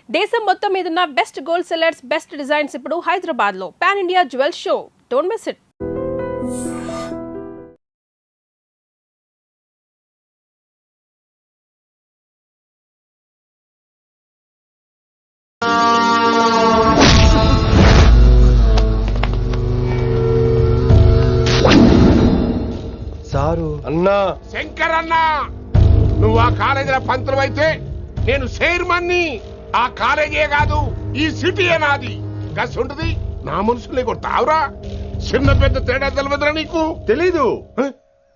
దేశం మొత్తం మీదున్న best gold sellers best designs ఇప్పుడు హైదరాబాద్ లో pan India jewel show. Don't miss it. Sir అన్నా, శంకర్ అన్నా, నువ్వు ఆ కాలేజీలో పంతులు అయితే నేను చైర్మన్ని. ఆ కాలేజీ కాదు, ఈ సిటీయే నాది. గస్ ఉంటుంది నా మనుషులే కొడతావురా. చిన్న పెద్ద తేడా తెలియదురా నీకు? తెలీదు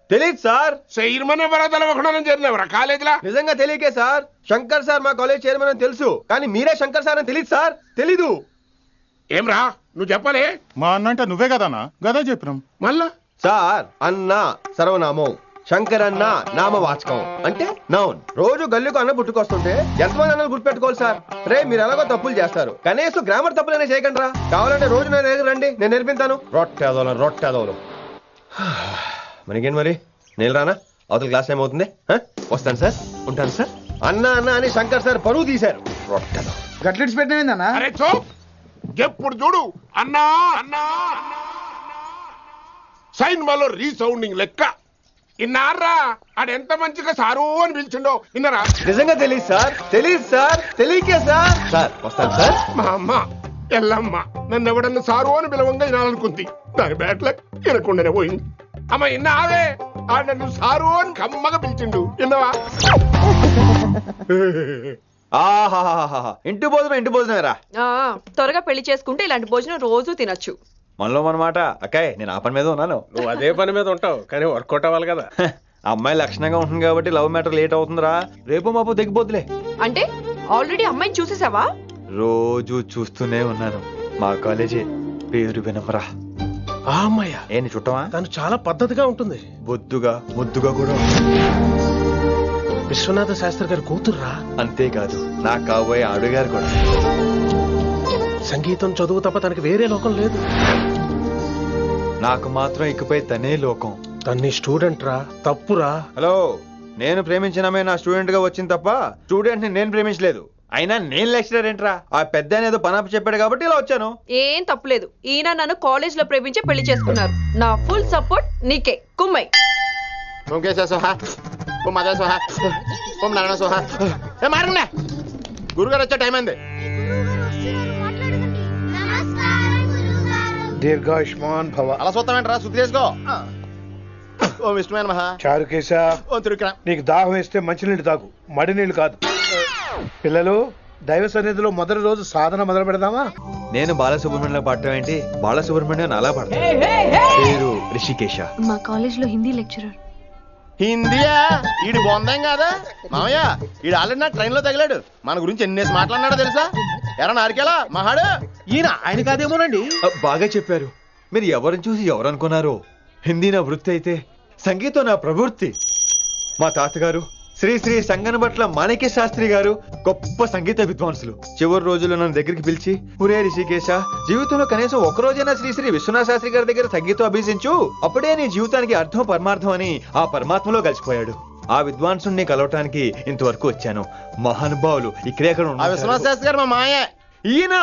తెలీదు సార్. చైర్మన్ ఎవరో తెలవకుండా చేరినవరా కాలేజీలో? నిజంగా తెలియకే సార్. శంకర్ సార్ మా కాలేజ్ చైర్మన్ అని తెలుసు, కానీ మీరే శంకర్ సార్ అని తెలియదు సార్. తెలీదు. ఏమ్రా నువ్వు చెప్పలే? మా అన్న అంటే నువ్వే కదన్నా, గదా చెప్పినాం. మళ్ళా సార్ అన్న సర్వనామం, శంకర్ అన్న నామవాచకం అంటే నౌన్. రోజు గల్లీకు అన్న పుట్టుకొస్తుంటే ఎంతమంది అన్నలు గుర్తుపెట్టుకోవాలి సార్. రే మీరు ఎలాగో తప్పులు చేస్తారు, కనీసం గ్రామర్ తప్పులైనా చేయకండి రా. కావాలంటే రోజు నా దగ్గర రండి, నేను నేర్పిస్తాను. రొట్టెదోలం మనకేం మరి? నేను రానా? అవతల క్లాస్ టైం అవుతుంది. వస్తాను సార్, ఉంటాను సార్. అన్న అన్న అని శంకర్ సార్ పరువు తీశారు. రొట్టెదో గట్లెట్స్ పెట్టినవిందన్నా? అరే చో, ఎప్పుడు చూడు అన్నా అన్నా సైన్ మాలో రీసౌండింగ్ లెక్క. ఇన్నారా ఆడెంత మంచిగా సారు అని పిలిచిండో ఇన్నరా? నిజంగా తెలియదు సార్. తెలియకే సార్. సార్ వస్తాను సార్. మా అమ్మ ఎల్లమ్మ నన్ను ఎవడన్నా సారు అని పిలవంగా వినాలనుకుంది. దాని బ్యాట్లక్ వినకుండానే పోయింది. అమ్మ ఇన్నావే, ఆడ నన్ను సారు అని కమ్మగా పిలిచిండు. విన్నవా? ఆహాహాహా, ఇంటి భోజనం రా. త్వరగా పెళ్లి చేసుకుంటే ఇలాంటి భోజనం రోజు తినొచ్చు. మనలో మనమాట. అక్కాయ్ నేను ఆ పని మీద ఉన్నాను. నువ్వు అదే పని మీద ఉంటావు, కానీ వర్కౌట్ అవ్వాలి కదా. అమ్మాయి లక్షణంగా ఉంటుంది కాబట్టి లవ్ మ్యాటర్ లేట్ అవుతుందిరా. రేపు మాపు దిగిపోతులే. అంటే ఆల్రెడీ అమ్మాయిని చూసేసావా? రోజు చూస్తూనే ఉన్నాను. మా కాలేజీ పేరు వినమరా. ఆ అమ్మాయ ఏంటి చుట్టమా? తను చాలా పద్ధతిగా ఉంటుంది. బొద్దుగా ముద్దుగా కూడా ఉంటుంది. విశ్వనాథ శాస్త్రి గారి కూతుర్రా. అంతేకాదు నా కాబోయే ఆడుగారు కూడా. సంగీతం చదువు తప్ప తనకి వేరే లోకం లేదు. నాకు మాత్రం ఇకపై తనే లోకం. తన్ని స్టూడెంట్ రా, తప్పురా. హలో, నేను ప్రేమించినమే నా స్టూడెంట్ గా వచ్చింది తప్ప స్టూడెంట్ ని నేను ప్రేమించలేదు. అయినా నేను లెక్చరర్ ఏంట్రా? ఆ పెద్ద ఏదో పనాపు చెప్పాడు కాబట్టి ఇలా వచ్చాను. ఏం తప్పులేదు. ఈయన నన్ను కాలేజ్ లో ప్రేమించి పెళ్లి చేసుకున్నారు. నా ఫుల్ సపోర్ట్ నీకే. కుమ్మై. గురుగారు వచ్చే టైం అయింది. దీర్ఘాయుష్మాన్ భవ. అలా చూస్తామంటారా? శుద్ధి చేసుకో. ఓ విష్ణుమైన మహా చారుకేశ, ఓ తిరుక్రా. నీకు దాహం వేస్తే మంచినీళ్ళు తాగు, మడి నీళ్ళు కాదు. పిల్లలు, దైవ సన్నిధిలో మొదటి రోజు సాధన మొదలు పెడదామా? నేను బాలసుబ్రహ్మణ్యం పాడటం ఏంటి? బాలసుబ్రహ్మణ్యం అలా పాడతాను. పేరు రిషికేశ. మా కాలేజ్ లో హిందీ లెక్చరర్. హిందీయా? ఈడు బొందేం కాదా మామయ్య? ఈడు ఆల్రెడీ నా ట్రైన్ లో తగిలాడు. మన గురించి ఎన్నేసి మాట్లాడినాడో తెలుసా? ఎరా నారికేలా మహాడు. ఈయన ఆయన కాదేమోనండి. బాగా చెప్పారు. మీరు ఎవరిని చూసి ఎవరు అనుకున్నారు? హిందీ నా వృత్తి అయితే సంగీతం నా ప్రవృత్తి. మా తాతగారు శ్రీ శ్రీ సంగనబట్ల మాణిక్య శాస్త్రి గారు గొప్ప సంగీత విద్వాంసులు. చివరి రోజుల్లో నన్ను దగ్గరికి పిలిచి, ఒరే రిషికేశ, జీవితంలో కనీసం ఒక రోజైనా శ్రీ శ్రీ విశ్వనాథ శాస్త్రి గారి దగ్గర సంగీతం అభ్యసించు, అప్పుడే నీ జీవితానికి అర్థం పరమార్థం అని ఆ పరమాత్మలో కలిసిపోయాడు. ఆ విద్వాంసుని కలవటానికి ఇంతవరకు వచ్చాను. మహానుభావులు ఇక్కడే విశ్వనాథ శాస్త్రి గారు మా మామయ్య. ఈయన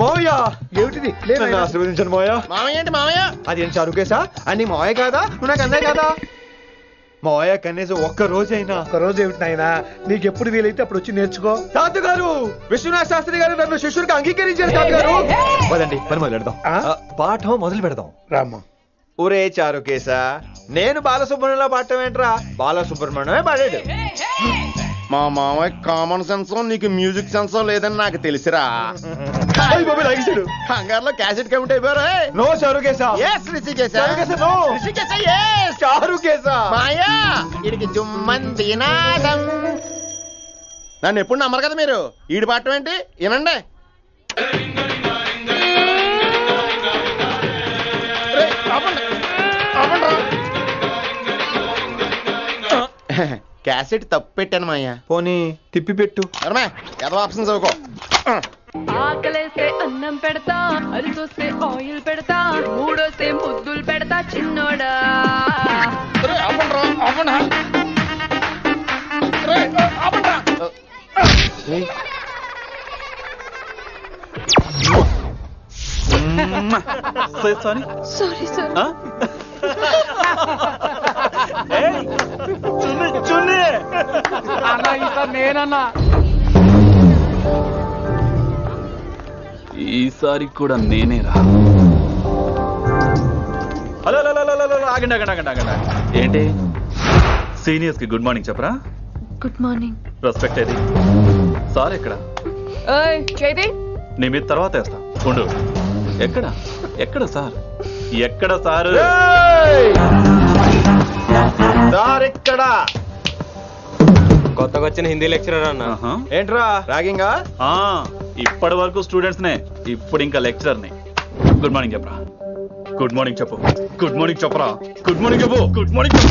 మావయ్య. ఏమిటిది? నన్ను ఆశీర్వదించండి మావయ్య. మామయ్య ఏంటి మామయ్య? అదేం చారుకేశా? అని మావయ్య కాదా? నువ్వు నాకు అన్నాయి కదా. మావయ్య కనీసం ఒక్క రోజైనా. ఒక రోజు ఏమిటి నాయనా, నీకు ఎప్పుడు వీలైతే అప్పుడు వచ్చి నేర్చుకో. తాతగారు, విశ్వనాథ శాస్త్రి గారు నన్ను శిష్యుడికి అంగీకరించారు. తాతగారు పదండి, పని మొదలు పెడదాం. పాఠం మొదలు పెడదాం. రామ్మ. ఊరే చారుకేశా, నేను బాలసుబ్రహ్మణ్యంలో పాడటం ఏంట్రా? బాలసుబ్రహ్మణ్యమే పాడాడు. మా మామయ్య కామన్ సెన్స్, నీకు మ్యూజిక్ సెన్స్ లేదని నాకు తెలిసిరా. హంగార్లో క్యాసెట్ కమిట్ అయిపోయారు. నో చారుకేశా. మాయా వీడికి జుమ్మంది నాదం. నన్ను ఎప్పుడు నమ్మరు కదా మీరు. ఈడి పాడటం ఏంటి? వినండి. క్యాసెట్ తప్పు పెట్టాను మాయ్యా. పోనీ తిప్పి పెట్టు. ఏదో ఆప్షన్ చదువుకో. ఆకలేస్తే అన్నం పెడతా, అరిసొస్తే ఆయిల్ పెడతా, మూడోస్తే ముద్దులు పెడతా చిన్నోడా. సారీ సారీ సార్ ఈసారి కూడా నేనేరా. హలో హలో హలో హలో ఆగండి ఆగండి ఆగండి ఆగండి. ఏంటి సీనియర్స్ కి గుడ్ మార్నింగ్ చెప్పరా? Good morning. రెస్పెక్ట్ ఏది? సార్ ఎక్కడ? చేతి నీ మీద తర్వాత వేస్తా ఉండు. ఎక్కడ ఎక్కడ సార్? ఎక్కడ సార్? సార్ ఇక్కడ కొత్తగా వచ్చిన హిందీ లెక్చరర్ అన్న. ఆహా. ఏంట్రా ర్యాగింగా? ఆ, ఇప్పటి వరకు స్టూడెంట్స్ నే, ఇప్పుడు ఇంకా లెక్చరర్ ని. గుడ్ మార్నింగ్ చెప్పరా. గుడ్ మార్నింగ్ చెప్పు. గుడ్ మార్నింగ్ చెప్పరా. గుడ్ మార్నింగ్ చెప్పు. గుడ్ మార్నింగ్ చెప్పు.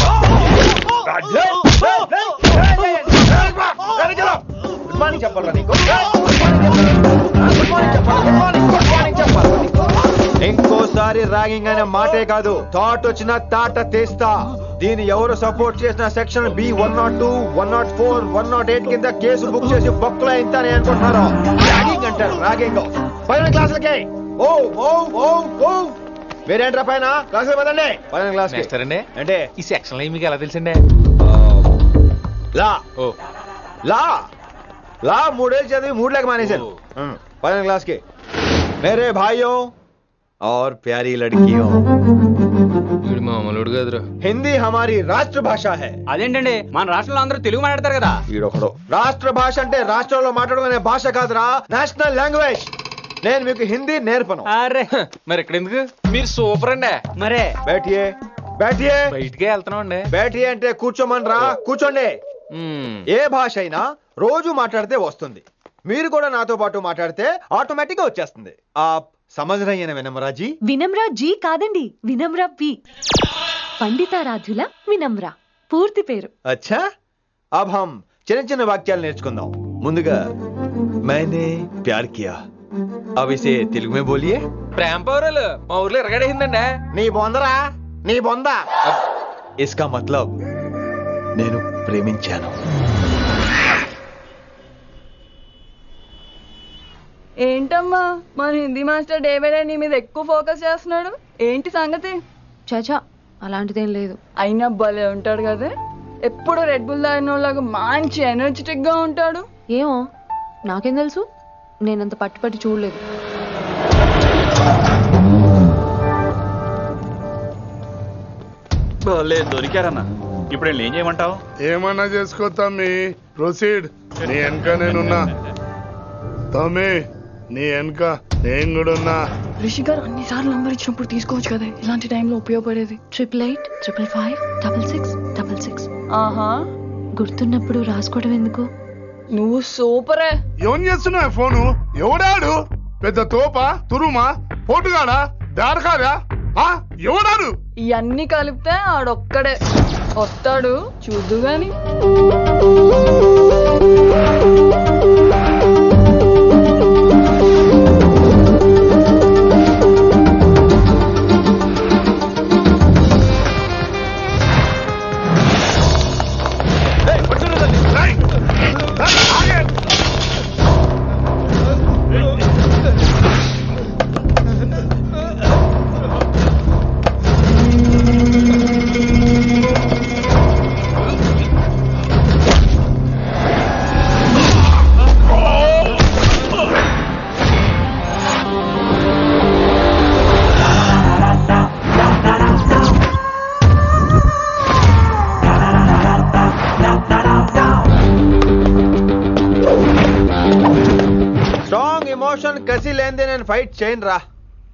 గుడ్ మార్నింగ్ చెప్పాలా నీకు? ఇంకోసారి ర్యాగింగ్ అనే మాటే కాదు, థాట్ వచ్చిన తాట తీస్తా. దీన్ని ఎవరు సపోర్ట్ చేసిన సెక్షన్ బి 102, 104, 108 కింద కేసు బుక్ చేసి బొక్కలో ఇంతనే అనుకుంటున్నారు. ర్యాగింగ్ అంటారు ర్యాగింగ్. పైన క్లాసులకి ఓ ఓ ఓ ఓ మీరేంట్రా పైన క్లాసులు పదండి. పైన క్లాస్ అంటే ఈ సెక్షన్ లో మీకు ఎలా తెలిసిండే? లా లా లా 3 ఏళ్ళు చదివి 3 లేక మానేశాను. పైన क्लास के मेरे भाइयों और प्यारी लड़कियों, మామూలుడు కదరా. हिंदी हमारी राष्ट्र भाषा है. అదేంటండి మన రాష్ట్రంలో అందరూ తెలుగు మాట్లాడతారు కదా. ఈడొకడు రాష్ట్ర భాష అంటే రాష్ట్రంలో మాట్లాడుకునే భాష కాదురా, నేషనల్ లాంగ్వేజ్. నేను మీకు హిందీ నేర్పను. అరే మరి ఇక్కడ ఎందుకు? మీరు సూపర్ అండి. మరే बैठिए बैठिए బయటికే వెళ్తున్నాం అండి. बैठिए అంటే కూర్చోమనరా, కూర్చోండి. ఏ భాష అయినా రోజు మాట్లాడితే వస్తుంది. మీరు కూడా నాతో పాటు మాట్లాడితే ఆటోమేటిక్ గా వచ్చేస్తుంది. आप समझ रही हैं विनम्रा जी? వినమ్రా జీ కాదండి, వినమ్రా పి. పండితారాధ్యుల వినమ్ర పూర్తి పేరు. अच्छा अब हम చిన్న చిన్న వాక్యాలు నేర్చుకుందాం. ముందుగా मैंने प्यार किया. अब इसे తెలుగు में बोलिए. ప్రేమ పౌరాలు మా ఊర్లో ఎరగడేసిందండి. నీ బొందరా, నీ బొంద. इसका मतलब నేను ప్రేమించాను. ఏంటమ్మా మన Hindi master day by day నీ మీద ఎక్కువ ఫోకస్ చేస్తున్నాడు, ఏంటి సంగతి? చాచా అలాంటిదేం లేదు. అయినా భలే ఉంటాడు కదా, ఎప్పుడు రెడ్ బుల్ తాగినోళ్ళగా మంచి ఎనర్జెటిక్ గా ఉంటాడు. ఏమో నాకేం తెలుసు, నేనంత పట్టి పట్టి చూడలేదు. దొరికారన్నా. ఇప్పుడు ఏం చేయమంటావు? ఏమన్నా చేసుకో తమ్మి, ప్రొసీడ్. నీ వెనక నేనున్నా తమ్మి, నీ వెనక నేను కూడా ఉన్నా. రిషి గారు అన్నిసార్లు నంబర్ ఇచ్చినప్పుడు తీసుకోవచ్చు కదా, ఇలాంటి టైంలో ఉపయోగపడేది. 8885556666. ఆహా, గుర్తున్నప్పుడు రాసుకోవడం ఎందుకు? నువ్వు సూపరే. ఏం చేస్తున్నావు ఫోను? ఎవడాడు? పెద్ద తోప, తురుమా, పోటుగాడా, దారకారా? ఎవడాడు? ఇవన్నీ కలిపితే ఆడొక్కడే వస్తాడు, చూద్దు గాని. కసి లేనిదే నేను ఫైట్ చేయను రా.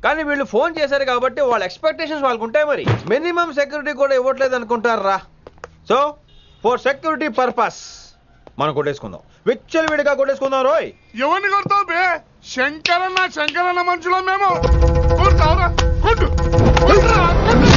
కానీ వీళ్ళు ఫోన్ చేశారు కాబట్టి వాళ్ళ ఎక్స్పెక్టేషన్స్ వాళ్ళకు ఉంటాయి. మరి మినిమం సెక్యూరిటీ కూడా ఇవ్వట్లేదు అనుకుంటారు రా. సో ఫర్ సెక్యూరిటీ పర్పస్ మనం కొట్టేసుకుందాం, విచ్చలు విడిగా కొట్టేసుకుందాం. రోయ్ ఎవరిని కొడతావు బే? శంకరన్న మనుషులం మేము. కొడతావురా, కొట్టు, కొట్టురా, కొట్టు.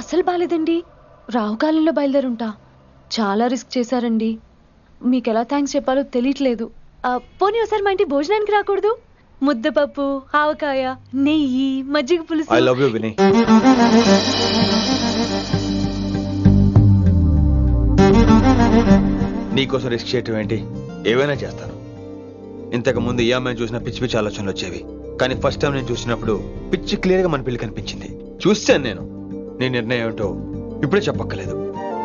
అస్సలు బాలేదండి. రావుకాలంలో బయలుదేరుంటా. చాలా రిస్క్ చేశారండి. మీకు ఎలా థ్యాంక్స్ చెప్పాలో తెలియట్లేదు. పోనీ ఒకసారి మా ఇంటి భోజనానికి రాకూడదు? ముద్దపప్పు, ఆవకాయ, నెయ్యి, మజ్జిగ పులుసు. ఐ లవ్ యూ విని. నీకోసం రిస్క్ చేయటం ఏంటి? ఏవైనా చేస్తాను. ఇంతకు ముందు ఈ అమ్మాయిని చూసిన పిచ్చి పిచ్చి ఆలోచనలు వచ్చేవి, కానీ ఫస్ట్ టైం నేను చూసినప్పుడు పిచ్చి క్లియర్ గా మన పిల్లి కనిపించింది. చూశాను నేను. నీ నిర్ణయం ఏమిటో ఇప్పుడే చెప్పక్కర్లేదు.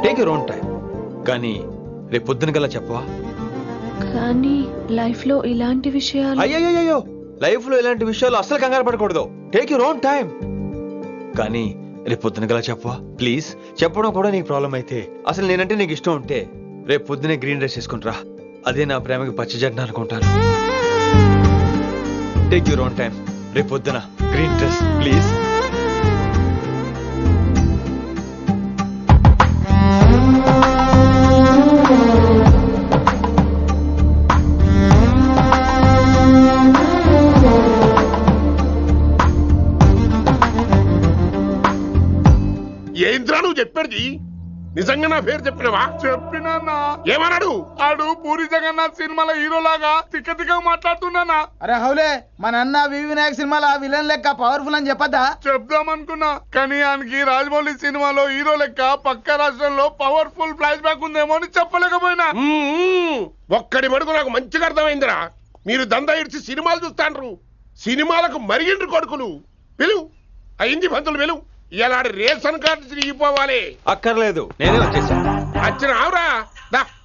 Take your own time. కానీ రేపు పొద్దున గల చెప్పవా? కానీ లైఫ్ లో ఇలాంటి విషయాలు. అయ్యో, లైఫ్ లో ఇలాంటి విషయాలు అసలు కంగారు పడకూడదు. Take your own time. కానీ రేపు పొద్దున గల చెప్పవా ప్లీజ్? చెప్పడం కూడా నీకు ప్రాబ్లం అయితే, అసలు నేనంటే నీకు ఇష్టం ఉంటే రేపు పొద్దునే గ్రీన్ డ్రెస్ వేసుకుంటారా. అదే నా ప్రేమకి పచ్చ జెండా అనుకుంటాను. Take your own time. రేపు పొద్దున గ్రీన్ డ్రెస్ ప్లీజ్. ఏంద్రా నువ్వు చెప్పేది? నిజంగా నా పేరు చెప్పినవా? చెప్పినా ఏమన్నాడు? ఆడు పూరి జగన్నాథ్ సినిమాలో హీరోలాగా తిక్క తిక్క మాట్లాడుతున్నానా? అరే హౌలే, మన అన్న వి వినాయక్ సినిమాలో విలన్ లెక్క పవర్ఫుల్ అని చెప్పద్దా? చెప్దామనుకున్నా, కానీ ఆయనకి రాజమౌళి సినిమాలో హీరో లెక్క పక్క రాష్ట్రంలో పవర్ఫుల్ ఫ్లాష్ బ్యాక్ ఉందేమో అని చెప్పలేకపోయినా. ఒక్కడి మడుగు నాకు మంచిగా అర్థమైందిరా. మీరు దందా ఇడిచి సినిమాలు చూస్తాండ్రు. సినిమాలకు మరిగిండ్రు కొడుకులు. పిలువు అయింది పంతులు పిలువు. ఇలా రేషన్ కార్డు తిరిగిపోవాలి. అక్కర్లేదు, నేనే వచ్చేసా. వచ్చిన ఆవురా.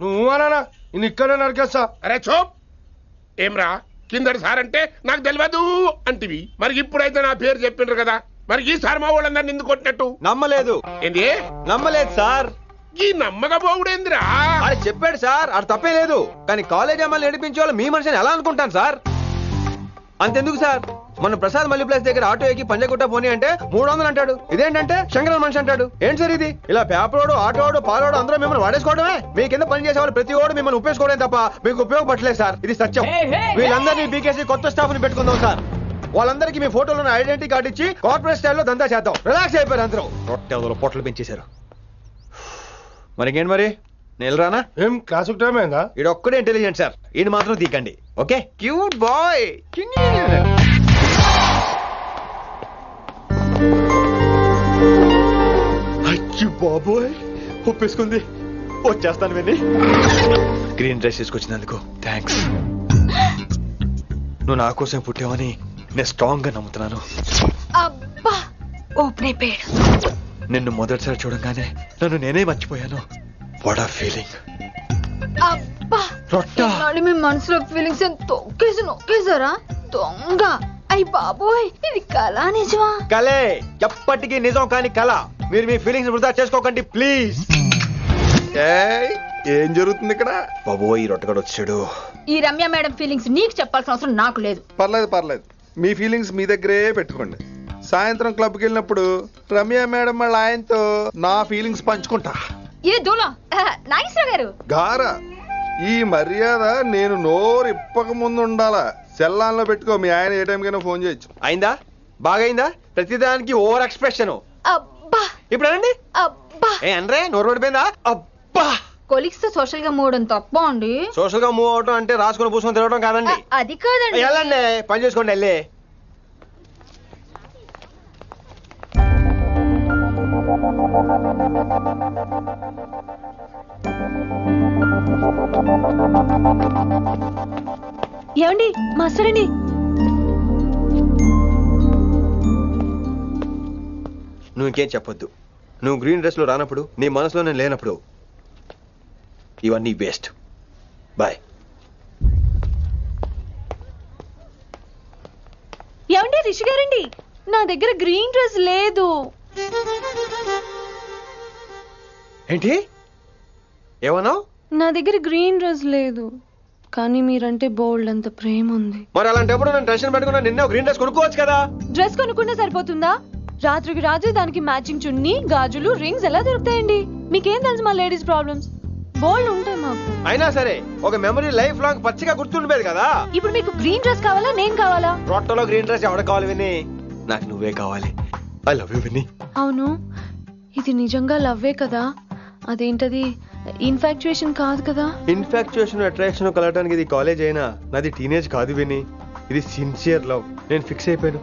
నువ్వు అనా నేను ఇక్కడే నరికేస్తా. అరే చోప్. ఏమ్రా కిందటి సార్ అంటే నాకు తెలియదు అంటివి. మరి ఇప్పుడైతే నా పేరు చెప్పిండ్రు కదా, మరి ఈసారి మా వాళ్ళందరినీ ఎందుకు కొట్టినట్టు? నమ్మలేదు. ఏంది? నమ్మలేదు సార్. ఈ నమ్మకపోవుడేందిరా? అది చెప్పాడు సార్, అది తప్పే లేదు. కానీ కాలేజ్ అమ్మాయిలు నడిపించే వాళ్ళు మీ మనిషిని ఎలా అనుకుంటాను సార్? అంతెందుకు సార్, మన ప్రసాద్ మల్లీప్లేస్ దగ్గర ఆటో ఎక్కి పంజగుట్ట పోనీ అంటే 300 అంటాడు. ఇదేంటంటే శంకరన్ మనిషి అంటాడు. ఏంటి సార్ ఇది? ఇలా పేపరోడు, ఆటోడు, పాలోడు అందరూ మిమ్మల్ని వాడేసుకోవడమే. మీ కింద పని చేసేవాళ్ళు ప్రతి ఓడు మిమ్మల్ని ఉపయోగించుకోవడం తప్ప మీకు ఉపయోగపడలేదు సార్. ఇది సత్యం. వీళ్ళందరినీ బీకేసి కొత్త స్టాఫ్ ని పెట్టుకుందాం సార్. వాళ్ళందరికీ మీ ఫోటోలను ఐడెంటిటీ కార్డు ఇచ్చి కార్పొరేట్ స్టైల్లో దందా చేద్దాం. రిలాక్స్ అయిపోయారు అందరూ. రొట్టె పొట్టలు పెంచేశారు. మరికేంటి మరి నేను రానా? ఏం క్లాస్ టైం అయిందా? ఈడు ఒక్కడే ఇంటెలిజెంట్ సార్, ఈయన మాత్రం తీకండి. ఓకే? Cute boy. అయ్యో బాబోయ్, ఒప్పేసుకుంది. వచ్చేస్తాను విని. గ్రీన్ డ్రెస్ తీసుకొచ్చినందుకు థ్యాంక్స్. నువ్వు నా కోసం పుట్టావని నేను స్ట్రాంగ్ గా నమ్ముతున్నాను. అబ్బా ఓపెన్ అయిపోయాడు. నిన్ను మొదటిసారి చూడంగానే నన్ను నేనే మర్చిపోయాను. వాట్ ఆ ఫీలింగ్. అబ్బా రొట్టా. మీ మనసులో ఫీలింగ్స్ తొక్కేసి నొక్కేసారా దొంగ? అయ్యి బాబోయ్, ఇది కళ నిజమా? కలే, ఎప్పటికీ నిజం కాని కళ. మీరు మీ ఫీలింగ్స్ వృధా చేసుకోకండి ప్లీజ్. ఏం జరుగుతుంది ఇక్కడ? బాబోయ్, ఈ రొట్టగడు వచ్చాడు. ఈ రమ్య మేడం ఫీలింగ్స్ నీకు చెప్పాల్సిన అవసరం నాకు లేదు. పర్లేదు, మీ ఫీలింగ్స్ మీ దగ్గరే పెట్టుకోండి. సాయంత్రం క్లబ్కి వెళ్ళినప్పుడు రమ్య మేడం వాళ్ళ ఆయనతో నా ఫీలింగ్స్ పంచుకుంటా. ఏ దూలం నాగేశ్వర గారు గారా, ఈ మర్యాద నేను నోరు ఇప్పక ముందు ఉండాలా. సెల్లాన్లో పెట్టుకో, మీ ఆయన ఏ టైంకైనా ఫోన్ చేయొచ్చు. అయిందా? బాగైందా? ప్రతిదానికి ఓవర్ ఎక్స్ప్రెషన్. అబ్బా ఇప్పుడు అనండి. అబ్బా ఏ అనరే, నోరు పడిపోయిందా? అబ్బా. కొలిక్స్ తో సోషల్ గా మూవడం తప్ప అండి. సోషల్ గా మూవ్ అవడం అంటే రాసుకొని పూసుకొని తిరగడం కాదండి. అది కాదండి. వెళ్ళండి, పని చేసుకోండి వెళ్ళి. ఏమండి మాస్టర్ అండి? నువ్వు ఇంకేం చెప్పొద్దు. నువ్వు గ్రీన్ డ్రెస్ లో రానప్పుడు, నీ మనసులో నేను లేనప్పుడు ఇవన్నీ వేస్ట్. బాయ్. ఏమండి రిషి గారండి, నా దగ్గర గ్రీన్ డ్రెస్ లేదు. ఏంటి ఏమన్నావు? నా దగ్గర గ్రీన్ డ్రెస్ లేదు, కానీ మీరంటే బోల్డ్ అంత ప్రేమ ఉంది. మరి అలాంటప్పుడు నేను టెన్షన్ పెట్టుకున్నా, నిన్నే గ్రీన్ డ్రెస్ కొనుక్కోవచ్చు కదా. డ్రెస్ కొనుక్కుంటే సరిపోతుందా? రాత్రికి రాత్రి దానికి మ్యాచింగ్ చున్నీ, గాజులు, రింగ్స్ ఎలా దొరుకుతాయండి? మీకేం తెలుసు మా లేడీస్ ప్రాబ్లమ్స్? బోల్డ్ ఉంటాయి మాకు. అయినా సరే ఒక మెమరీ లైఫ్ లాంగ్ పచ్చిగా గుర్తుండిపోయేది కదా. ఇప్పుడు మీకు గ్రీన్ డ్రెస్ కావాలా, నేను కావాలా? రొట్టలో గ్రీన్ డ్రెస్ ఎవడ కావాలి విని? నాకు నువ్వే కావాలి. ఐ లవ్ యూ విని. అవును, ఇది నిజంగా లవ్వే కదా? అదేంటది ఇన్ఫాక్చుయేషన్ కాదు కదా? ఇన్ఫాక్చుయేషన్ అట్రాక్షన్ కలగడానికి ఇది కాలేజ్ అయినా నాది టీనేజ్ కాదు విని, ఇది సిన్సియర్ లవ్. నేను ఫిక్స్ అయిపోయాను.